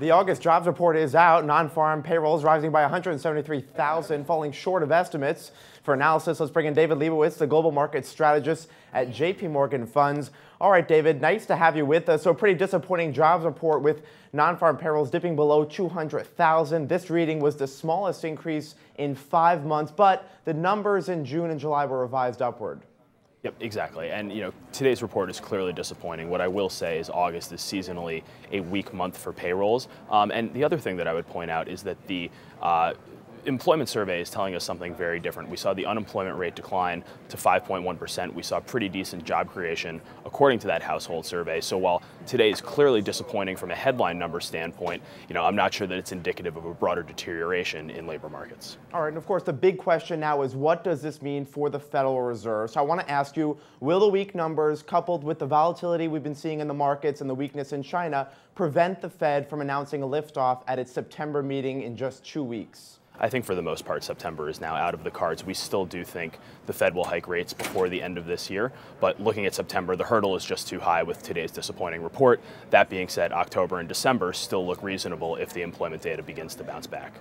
The August jobs report is out. Non-farm payrolls rising by 173,000, falling short of estimates. For analysis, let's bring in David Lebovitz, the global market strategist at JP Funds. All right, David, nice to have you with us. So a pretty disappointing jobs report with non-farm payrolls dipping below 200,000. This reading was the smallest increase in 5 months, but the numbers in June and July were revised upward. Yep, exactly. And today's report is clearly disappointing. What I will say is August is seasonally a weak month for payrolls. And the other thing that I would point out is that the employment survey is telling us something very different. We saw the unemployment rate decline to 5.1%. We saw pretty decent job creation according to that household survey. So while today is clearly disappointing from a headline number standpoint, I'm not sure that it's indicative of a broader deterioration in labor markets. All right, and of course the big question now is, what does this mean for the Federal Reserve? So I want to ask you, will the weak numbers coupled with the volatility we've been seeing in the markets and the weakness in China prevent the Fed from announcing a liftoff at its September meeting in just 2 weeks? I think for the most part, September is now out of the cards. We still do think the Fed will hike rates before the end of this year, but looking at September, the hurdle is just too high with today's disappointing report. That being said, October and December still look reasonable if the employment data begins to bounce back.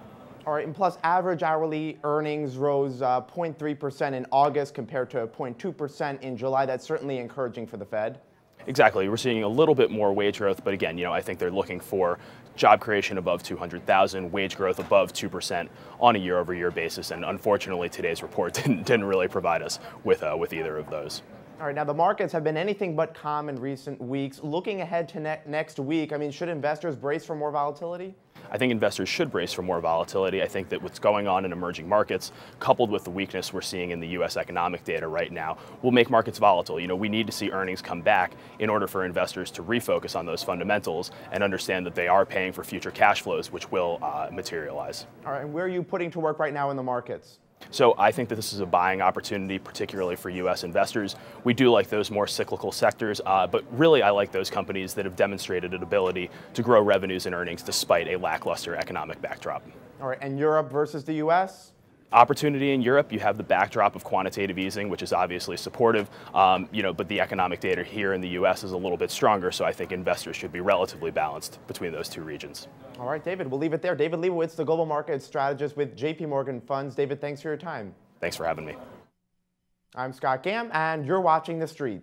All right, and plus average hourly earnings rose 0.3% in August compared to 0.2% in July. That's certainly encouraging for the Fed. Exactly. We're seeing a little bit more wage growth, but again, I think they're looking for job creation above 200,000, wage growth above 2% on a year-over-year basis, and unfortunately, today's report didn't really provide us with either of those. All right, now the markets have been anything but calm in recent weeks. Looking ahead to next week, should investors brace for more volatility? I think investors should brace for more volatility. I think that what's going on in emerging markets, coupled with the weakness we're seeing in the U.S. economic data right now, will make markets volatile. We need to see earnings come back in order for investors to refocus on those fundamentals and understand that they are paying for future cash flows, which will materialize. All right, and where are you putting to work right now in the markets? So I think that this is a buying opportunity, particularly for U.S. investors. We do like those more cyclical sectors, but really I like those companies that have demonstrated an ability to grow revenues and earnings despite a lackluster economic backdrop. All right, and Europe versus the U.S.? Opportunity in Europe, you have the backdrop of quantitative easing, which is obviously supportive, but the economic data here in the U.S. is a little bit stronger, so I think investors should be relatively balanced between those two regions. All right, David, we'll leave it there. David Lebovitz, the global market strategist with JP Funds. David, thanks for your time. Thanks for having me. I'm Scott Gamm, and you're watching The Street.